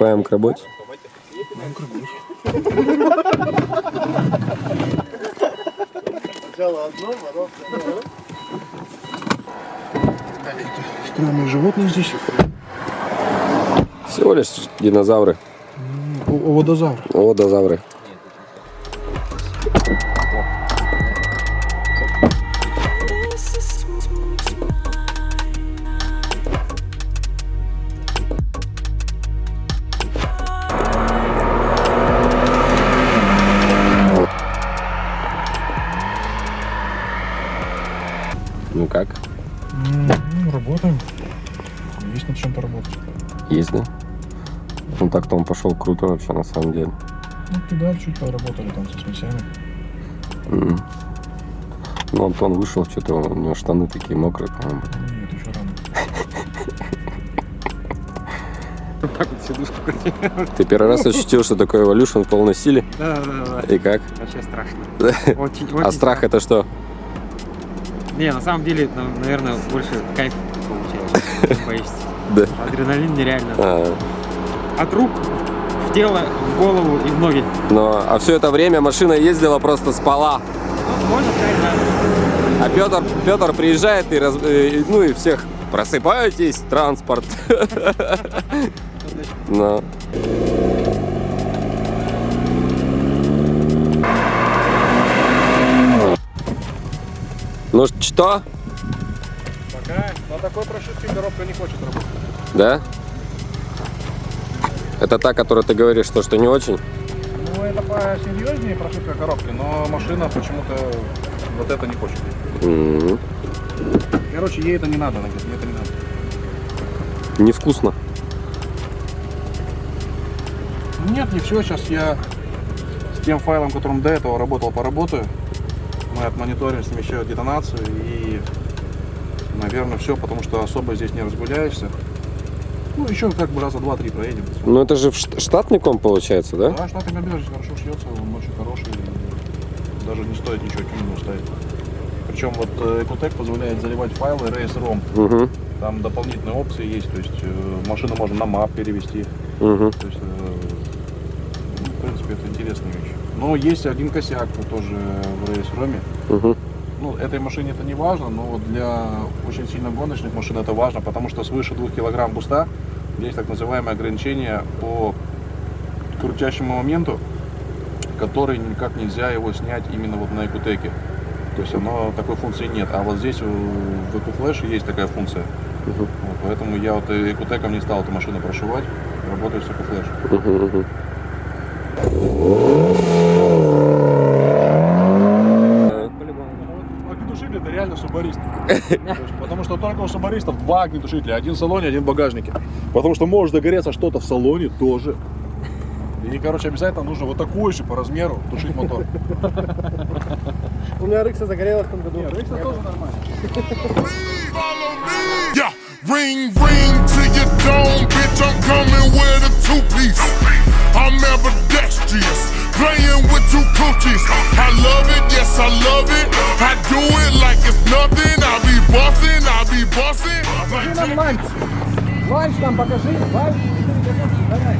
Приступаем к работе. Сначала одно, потом второе. Странные животные здесь. Всего лишь динозавры. Водозавр. Водозавры. Ну как? Работаем. Есть над чем поработать. Есть, да? Ну так-то он пошел круто вообще на самом деле. Ну, педаль чуть поработали там со смесями. Ну, Антон вышел, что-то у него штаны такие мокрые, по-моему. Нет, еще рано. Так вот сидушку крутим. Ты первый раз ощутил, что такое Evolution в полной силе? Да. И как? Вообще страшно. Очень А страх это что? Не, на самом деле, наверное, больше кайф получаешь, чем боишься. Да. Адреналин нереально. А, От рук в тело, в голову и в ноги. а все это время машина ездила, просто спала. Ну, можно сказать, да. А Петр приезжает и, ну и всех: просыпайтесь, транспорт. Ну. Ну что? Пока на такой прошивке коробка не хочет работать. Да? Это та, которую ты говоришь, что не очень? Ну, это посерьезнее прошивка коробки, но машина почему-то вот это не хочет. М-м. Короче, ей это не надо, она говорит, мне это не надо. Невкусно. Нет, не все. Сейчас я с тем файлом, которым до этого работал, поработаю. Мы отмониторим, смещаю детонацию и, наверное, все, потому что особо здесь не разгуляешься. Ну, еще как бы раза 2-3 проедем. Ну это же штатный комп получается, да? Да, штатный комбинер здесь хорошо шьется, он очень хороший. Даже не стоит ничего тюнинга ставить. Причем вот Ecotec позволяет заливать файлы RaceROM. Угу. Там дополнительные опции есть, то есть машину можно на map перевести. Угу. То есть, в принципе, это интересная вещь. Но есть один косяк вот тоже в RaceROM. Угу. Ну, этой машине это не важно, но вот для очень сильно гоночных машин это важно, потому что свыше 2 кг буста есть так называемое ограничение по крутящему моменту, который никак нельзя его снять именно вот на Ecotec. То есть такой функции нет. А вот здесь в EcoFlash есть такая функция. Вот, поэтому я вот Ecotec не стал эту машину прошивать, работаю с EcoFlash. Огнетушитель это реально субарист. Потому что только у субаристов 2 огнетушителя. Один в салоне, один в багажнике. Потому что может загореться что-то в салоне тоже. И, короче, обязательно нужно вот такой же по размеру тушить мотор. У меня Рыкса загорелась в том году. Рыкса тоже нормально. Yeah, ring, ring to your dome, bitch. I'm coming with a two-piece. I'm ambidextrous, playing with two coochies. I love it, yes, I love it. I do it like it's nothing. I be bossing. Покажи нам ланч. Ланч нам покажи. Ланч. Давай.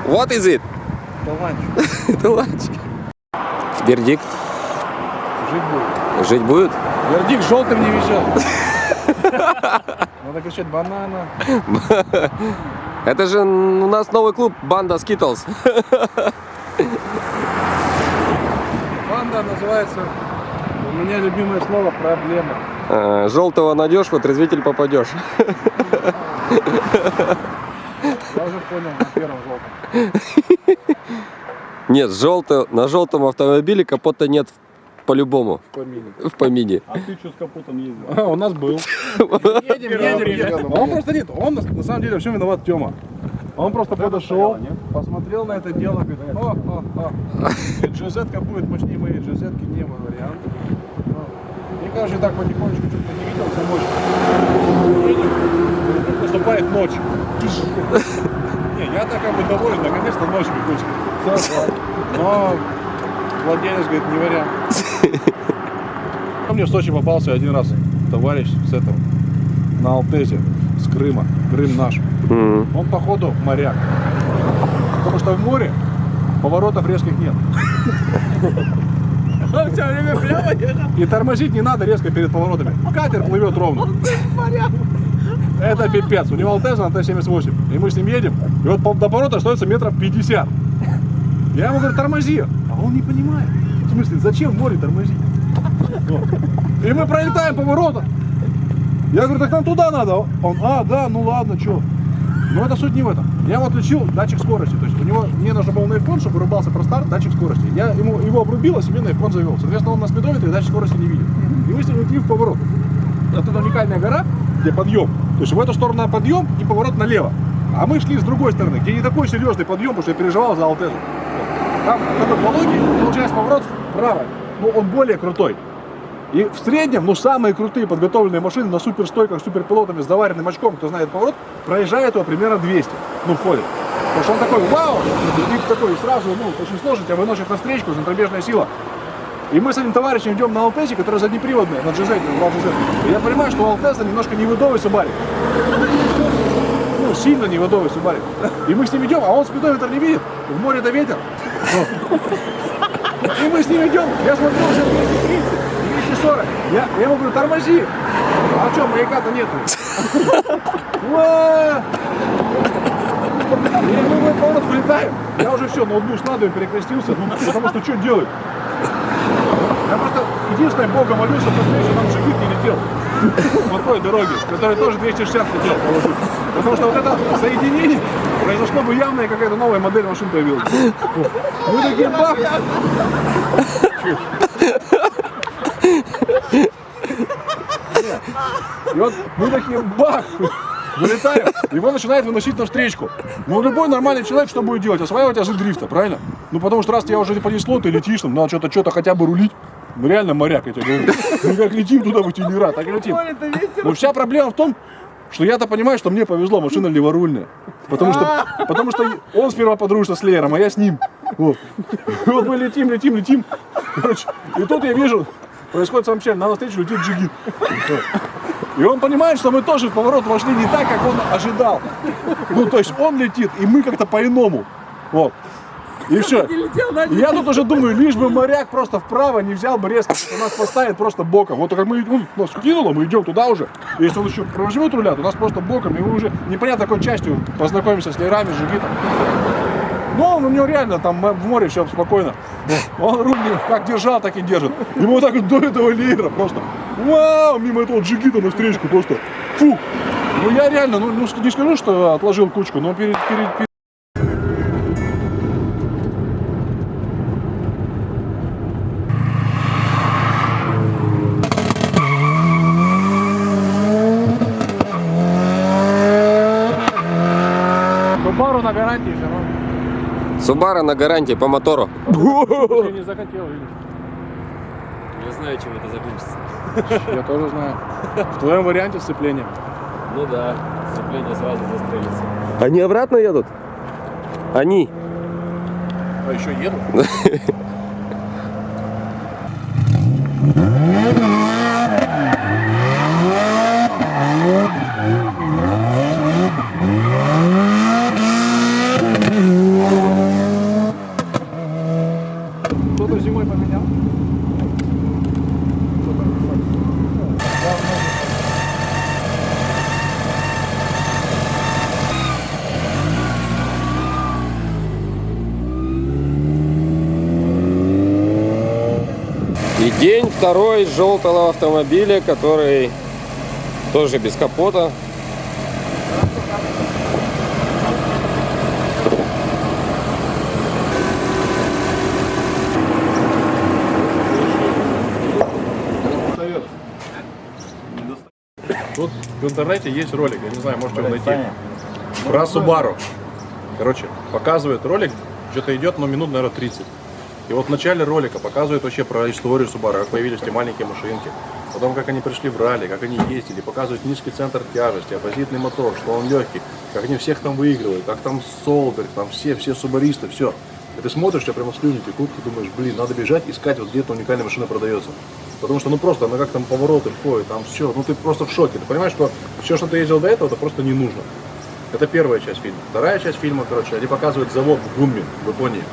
What is it? Это ланч. Это ланч. Вердикт. Жить будет. Жить будет? Вердикт желтым не висел. Надо кричать банана. Это же у нас новый клуб, банда Skittles. Банда называется, у меня любимое слово, проблема. Желтого найдешь, в отрезвитель попадешь. Я уже понял на первом желтом. Нет, на желтом автомобиле капота нет по-любому. В помине. А ты что с капотом ездил? У нас был. Едем. Он просто нет, он на самом деле все виноват Тёма. Он просто подошел, посмотрел на это дело, говорит, GZ-ка будет мощнее моей GZ-ки, не мой вариант. И, короче, так потихонечку что-то не виделся ночью. Наступает ночь. Не, я так как бы доволен, наконец-то ночь выходит. Но владелец говорит, не вариант. Мне в Сочи попался один раз товарищ с этого, на Алтезе, с Крыма. Крым наш. Он, походу, моряк. Потому что в море поворотов резких нет. Он все время прямо ехал. И тормозить не надо резко перед поворотами. Катер плывет ровно. Это пипец. У него Алтеза на Т-78. И мы с ним едем. И вот до поворота остается метров 50. Я ему говорю, тормози. А он не понимает. В смысле, зачем в море тормозить? И мы пролетаем поворот. Я говорю, так нам туда надо. Он, да, ну ладно, что. Но это суть не в этом. Я вот отключил датчик скорости. То есть у него, мне нужно было на iPhone, чтобы вырубался про старт, датчик скорости. Я его обрубил, а себе на iPhone завел. Соответственно, он на спидометре датчик скорости не видит. И мы с ним ушли в поворот. Это уникальная гора, где подъем. То есть в эту сторону подъем и поворот налево. А мы шли с другой стороны, где не такой серьезный подъем, потому что я переживал за Алтезу. Там такой пологий, получается поворот вправо. Ну, он более крутой. И в среднем, ну, самые крутые подготовленные машины на суперстойках, суперпилотами с заваренным очком, кто знает поворот, проезжает его примерно 200, ну, входит. Потому что он такой, вау, и такой сразу, ну, очень сложно, тебя выносит на встречку, центробежная сила. И мы с этим товарищем идем на Алтезе, который заднеприводный, на GZ, и я понимаю, что у Алтеза немножко невыдовый Subaru. Ну, сильно невыдовый Subaru. И мы с ним идем, а он спидометр не видит, в море-то ветер. И мы с ним идем, я смотрю, уже 230. 240. Я ему говорю, тормози. А что, маяка-то нету? И мы в этот поворот вылетаем. Я уже все, ноутбук с надо перекрестился, потому что делать? Я просто единственное Бога молюсь, чтобы встречу нам джигит не летел. Вот той дороге, который тоже 260 летел. Потому что вот это соединение произошло бы явно, и какая-то новая модель машин появилась. Мы такие бах! И вот мы такие бах! Вылетаем, его начинает выносить на встречку. Ну, любой нормальный человек что будет делать? Осваивать азы дрифта, правильно? Ну, потому что раз тебя уже понесло, ты летишь, там, надо что-то хотя бы рулить. Ну, реально моряк, я тебе говорю. Мы как летим туда в эти мира, так и летим. Но вся проблема в том, что я-то понимаю, что мне повезло, машина леворульная. Потому что он сперва подружится с Леером, а я с ним. Вот. И вот мы летим. Короче, и тут я вижу, происходит сообщение, нам навстречу летит джигит. И он понимает, что мы тоже в поворот вошли не так, как он ожидал. Ну, то есть он летит, и мы как-то по-иному. Вот. И все. И я тут уже думаю, лишь бы моряк просто вправо не взял бы резко, у нас поставит просто боком. Вот как мы, нас кинуло, мы идем туда уже. Если он еще проживет руля, то у нас просто боком, и мы уже непонятно какой частью познакомимся с леерами, с джигитом. Но у него реально там в море все спокойно. Он руль как держал, так и держит. И мы вот так вот до этого леера просто, вау, мимо этого джигита на встречку просто, фу. Ну я реально, ну не скажу, что отложил кучку, но перед Subaru на гарантии все равно. Subaru на гарантии по мотору. Я не захотел, видишь. Я знаю, чем это закончится. Я тоже знаю. В твоем варианте сцепления. Ну да, сцепление сразу застрелится. Они обратно едут? Они. А еще едут? Кто-то зимой поменял? И день второй желтого автомобиля, который тоже без капота. Тут в интернете есть ролик, я не знаю, можете его найти. Про Subaru. Короче, показывает ролик, что-то идет, но минут, наверное, 30. И вот в начале ролика показывают вообще про историю Subaru, как появились те маленькие машинки, потом как они пришли в ралли, как они ездили, показывают низкий центр тяжести, оппозитный мотор, что он легкий, как они всех там выигрывают, как там Солберг, там все субаристы, все. И ты смотришь, у тебя прямо слюни текут, ты думаешь, блин, надо бежать, искать, вот где-то уникальная машина продается. Потому что, ну просто, она как там повороты входит, там все, ну ты просто в шоке. Ты понимаешь, что все, что ты ездил до этого, это просто не нужно. Это первая часть фильма. Вторая часть фильма, короче, они показывают завод в Гунми, в Японии,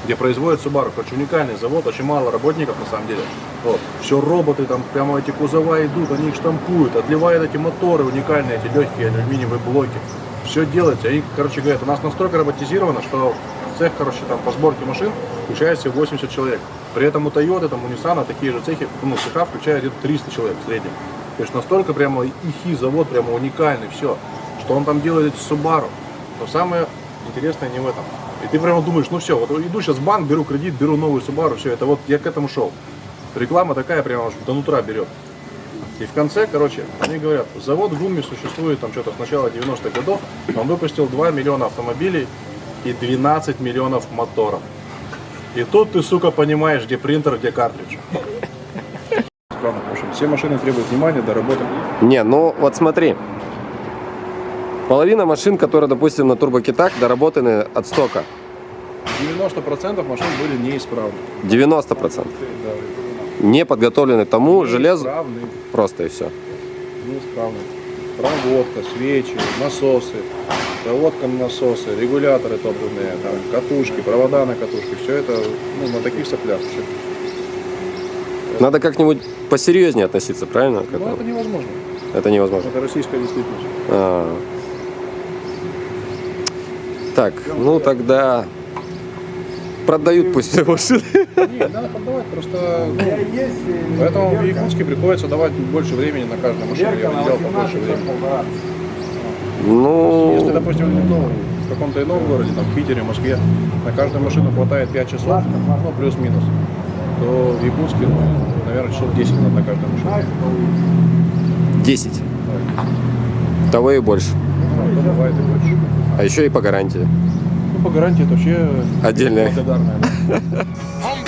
где производят Subaru. Короче, уникальный завод, очень мало работников на самом деле. Вот. Все роботы, там прямо эти кузова идут, они их штампуют, отливают эти моторы уникальные, эти легкие алюминиевые блоки. Все делается. Они, короче, говорят, у нас настолько роботизировано, что цех, короче, там по сборке машин включает себе 80 человек. При этом у Toyota, там, у Nissan такие же цехи, ну, цеха включают где-то 300 человек в среднем. То есть настолько прямо ихи завод, прямо уникальный, все. Что он там делает эти Subaru. Но самое интересное не в этом. И ты прямо думаешь, ну все, вот иду сейчас в банк, беру кредит, беру новую Subaru, все, это вот я к этому шел. Реклама такая прямо аж до нутра берет. И в конце, короче, они говорят, завод в Гунме существует там что-то с начала 90-х годов, он выпустил 2 миллиона автомобилей и 12 миллионов моторов. И тут ты, сука, понимаешь, где принтер, где картридж. В общем, все машины требуют внимания, доработок. Не, ну вот смотри. Половина машин, которые, допустим, на турбокитах, доработаны от стока. 90% машин были неисправны. 90%. Не подготовлены к тому железу. Неисправны. Просто и все. Неисправны. Проводка, свечи, насосы, проводка на насосы, регуляторы топливные, там, катушки, провода на катушки. Все это ну, на таких соплях. Все. Надо как-нибудь посерьезнее относиться, правильно? к Ну, этому? это невозможно. Это невозможно. Это российская действительность. А. Так, ну тогда продают пусть все машины. Нет, надо продавать, просто ну, поэтому в Якутске приходится давать больше времени на каждую машину. Я бы делал побольше времени. Ну, Если, допустим, в каком-то ином городе, там, в Питере, Москве, на каждую машину хватает 5 часов, ну, плюс-минус, то в Якутске, ну, наверное, часов 10 надо на каждую машину. 10. Того и больше. Ну, то бывает и больше. А еще и по гарантии. Ну, по гарантии это вообще Отдельная. благодарная. I'm